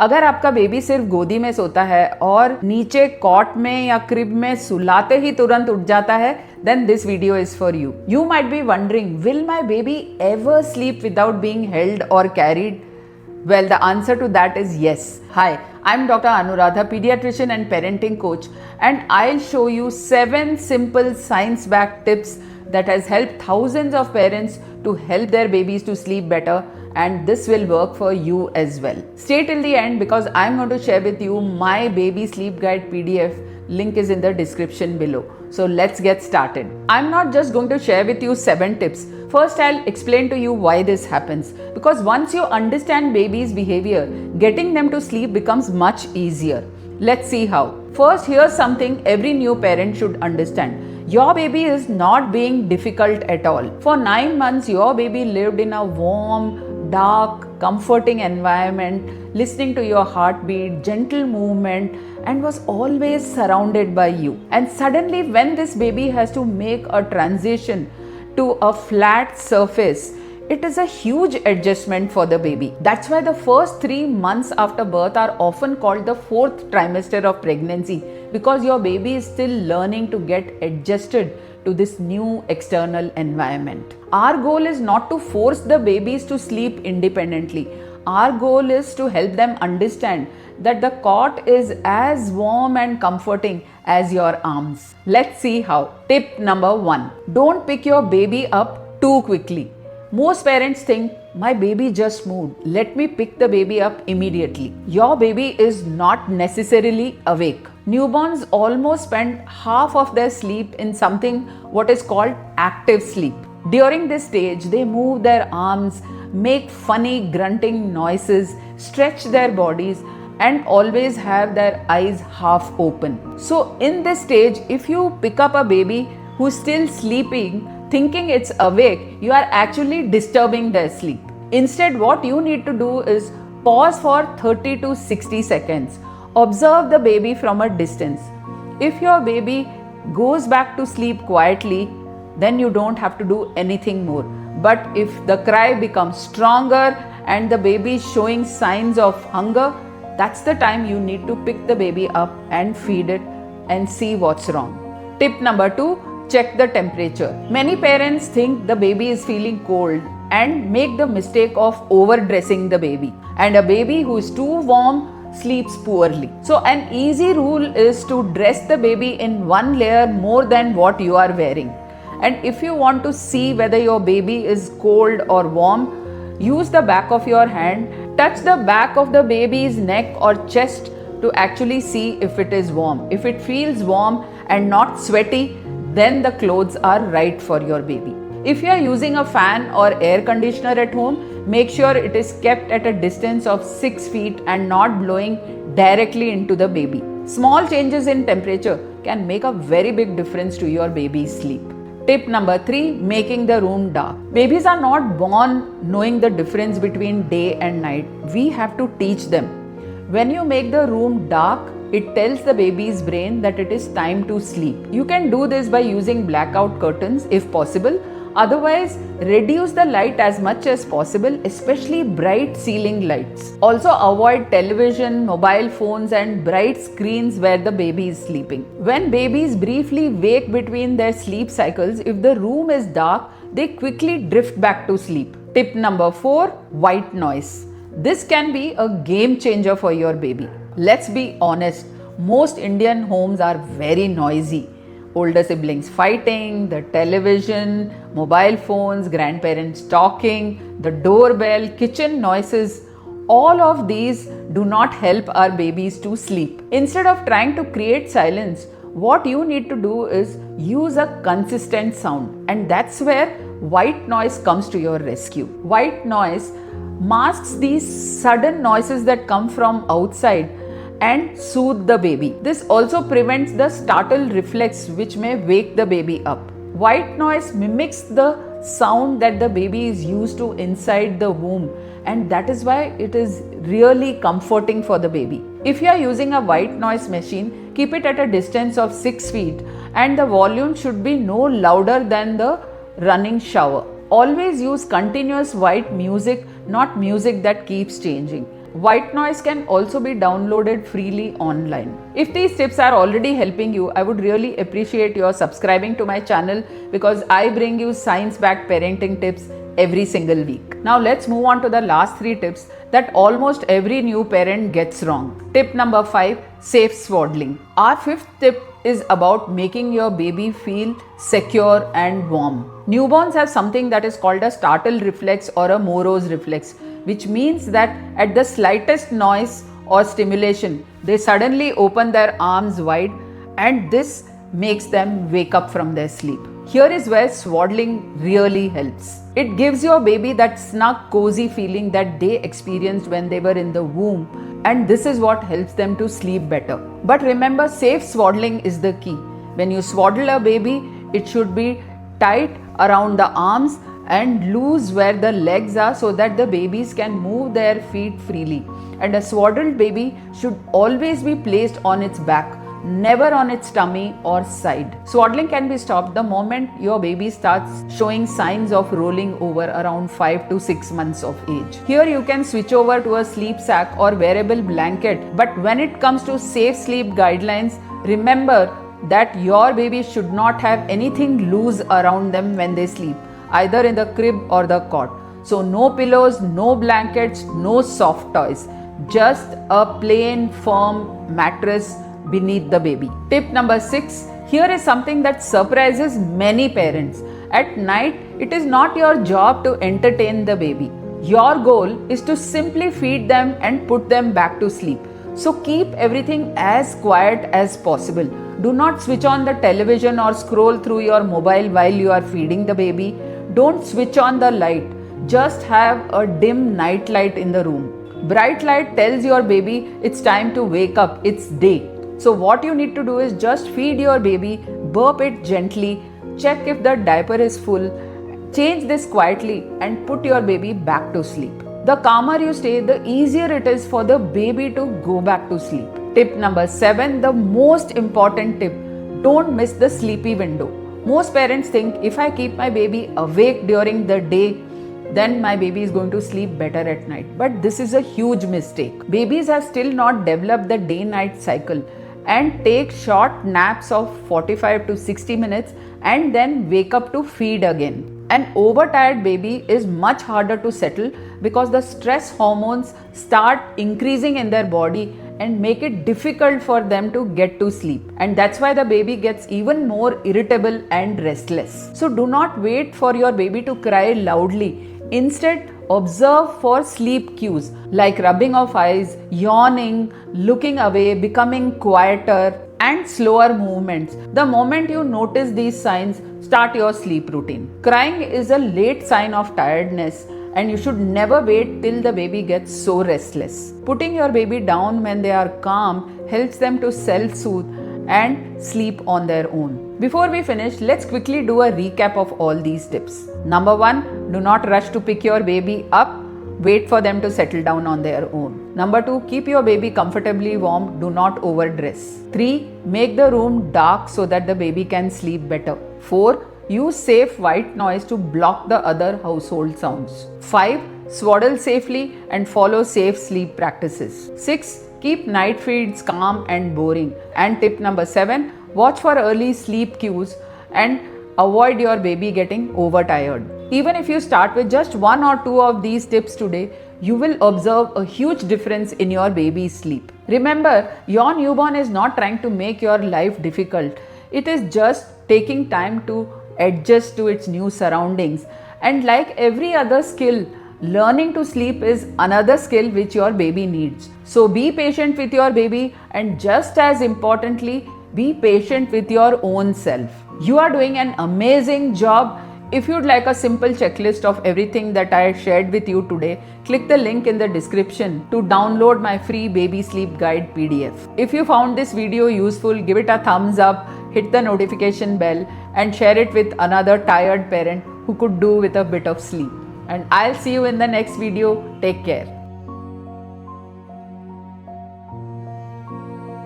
अगर आपका बेबी सिर्फ गोदी में सोता है और नीचे कॉट में या क्रिब में सुलाते ही तुरंत उठ जाता है, then this video is for you. You might be wondering, will my baby ever sleep without being held or carried? Well, the answer to that is yes. Hi, I'm Dr. Anuradha, pediatrician and parenting coach, and I'll show you 7 simple science-backed tips that has helped thousands of parents to help their babies to sleep better, and this will work for you as well. Stay till the end because I'm going to share with you my baby sleep guide PDF. Link is in the description below. So let's get started. I'm not just going to share with you 7 tips. First, I'll explain to you why this happens. Because once you understand baby's behavior, getting them to sleep becomes much easier. Let's see how. First, here's something every new parent should understand. Your baby is not being difficult at all. For 9 months, your baby lived in a warm, dark, comforting environment, listening to your heartbeat, gentle movement, and was always surrounded by you. And suddenly, when this baby has to make a transition to a flat surface, it is a huge adjustment for the baby. That's why the first 3 months after birth are often called the 4th trimester of pregnancy, because your baby is still learning to get adjusted to this new external environment. Our goal is not to force the babies to sleep independently. Our goal is to help them understand that the cot is as warm and comforting as your arms. Let's see how. Tip number 1. Don't pick your baby up too quickly. Most parents think, my baby just moved, let me pick the baby up immediately. Your baby is not necessarily awake. Newborns almost spend half of their sleep in something what is called active sleep. During this stage, they move their arms, make funny grunting noises, stretch their bodies, and always have their eyes half open. So in this stage, if you pick up a baby who's still sleeping, thinking it's awake, you are actually disturbing their sleep. Instead, what you need to do is pause for 30 to 60 seconds. Observe the baby from a distance. If your baby goes back to sleep quietly, then you don't have to do anything more. But if the cry becomes stronger and the baby is showing signs of hunger, that's the time you need to pick the baby up and feed it and see what's wrong. Tip number 2, check the temperature. Many parents think the baby is feeling cold and make the mistake of overdressing the baby. And a baby who is too warm sleeps poorly. So an easy rule is to dress the baby in one layer more than what you are wearing. And if you want to see whether your baby is cold or warm, use the back of your hand, touch the back of the baby's neck or chest to actually see if it is warm. If it feels warm and not sweaty, then the clothes are right for your baby. If you are using a fan or air conditioner at home, make sure it is kept at a distance of 6 feet and not blowing directly into the baby. Small changes in temperature can make a very big difference to your baby's sleep. Tip number 3, making the room dark. Babies are not born knowing the difference between day and night. We have to teach them. When you make the room dark, it tells the baby's brain that it is time to sleep. You can do this by using blackout curtains if possible. Otherwise, reduce the light as much as possible, especially bright ceiling lights. Also, avoid television, mobile phones, and bright screens where the baby is sleeping. When babies briefly wake between their sleep cycles, if the room is dark, they quickly drift back to sleep. Tip number 4, white noise. This can be a game changer for your baby. Let's be honest, most Indian homes are very noisy. Older siblings fighting, the television, mobile phones, grandparents talking, the doorbell, kitchen noises, all of these do not help our babies to sleep. Instead of trying to create silence, what you need to do is use a consistent sound, and that's where white noise comes to your rescue. White noise masks these sudden noises that come from outside and soothe the baby. This also prevents the startle reflex which may wake the baby up. White noise mimics the sound that the baby is used to inside the womb, and that is why it is really comforting for the baby. If you are using a white noise machine, keep it at a distance of 6 feet and the volume should be no louder than the running shower. Always use continuous white music, not music that keeps changing. White noise can also be downloaded freely online. If these tips are already helping you, I would really appreciate your subscribing to my channel because I bring you science-backed parenting tips every single week. Now let's move on to the last 3 tips that almost every new parent gets wrong. Tip number 5, safe swaddling. Our 5th tip is about making your baby feel secure and warm. Newborns have something that is called a startle reflex or a Moro's reflex, which means that at the slightest noise or stimulation, they suddenly open their arms wide, and this makes them wake up from their sleep. Here is where swaddling really helps. It gives your baby that snug, cozy feeling that they experienced when they were in the womb, and this is what helps them to sleep better. But remember, safe swaddling is the key. When you swaddle a baby, it should be tight around the arms and loose where the legs are so that the babies can move their feet freely. And a swaddled baby should always be placed on its back, never on its tummy or side. Swaddling can be stopped the moment your baby starts showing signs of rolling over around 5 to 6 months of age. Here you can switch over to a sleep sack or wearable blanket, but when it comes to safe sleep guidelines, remember that your baby should not have anything loose around them when they sleep, either in the crib or the cot. So no pillows, no blankets, no soft toys, just a plain firm mattress beneath the baby. Tip number 6, here is something that surprises many parents. At night, it is not your job to entertain the baby. Your goal is to simply feed them and put them back to sleep. So keep everything as quiet as possible. Do not switch on the television or scroll through your mobile while you are feeding the baby. Don't switch on the light. Just have a dim night light in the room. Bright light tells your baby it's time to wake up, it's day. So what you need to do is just feed your baby, burp it gently, check if the diaper is full, change this quietly and put your baby back to sleep. The calmer you stay, the easier it is for the baby to go back to sleep. Tip number 7, the most important tip, don't miss the sleepy window. Most parents think if I keep my baby awake during the day, then my baby is going to sleep better at night. But this is a huge mistake. Babies have still not developed the day-night cycle and take short naps of 45 to 60 minutes and then wake up to feed again. An overtired baby is much harder to settle because the stress hormones start increasing in their body and make it difficult for them to get to sleep. And that's why the baby gets even more irritable and restless. So do not wait for your baby to cry loudly. Instead, observe for sleep cues like rubbing of eyes, yawning, looking away, becoming quieter, and slower movements. The moment you notice these signs, start your sleep routine. Crying is a late sign of tiredness, and you should never wait till the baby gets so restless. Putting your baby down when they are calm helps them to self-soothe and sleep on their own. Before we finish, let's quickly do a recap of all these tips. Number 1, do not rush to pick your baby up. Wait for them to settle down on their own. Number 2, keep your baby comfortably warm. Do not overdress. 3, make the room dark so that the baby can sleep better. 4, use safe white noise to block the other household sounds. 5, swaddle safely and follow safe sleep practices. 6, keep night feeds calm and boring. And tip number 7, watch for early sleep cues and avoid your baby getting overtired. Even if you start with just 1 or 2 of these tips today, you will observe a huge difference in your baby's sleep. Remember, your newborn is not trying to make your life difficult. It is just taking time to adjust to its new surroundings. And like every other skill, learning to sleep is another skill which your baby needs. So be patient with your baby, and just as importantly, be patient with your own self. You are doing an amazing job. If you'd like a simple checklist of everything that I shared with you today, click the link in the description to download my free baby sleep guide PDF. If you found this video useful, give it a thumbs up, hit the notification bell, and share it with another tired parent who could do with a bit of sleep. And I'll see you in the next video. Take care.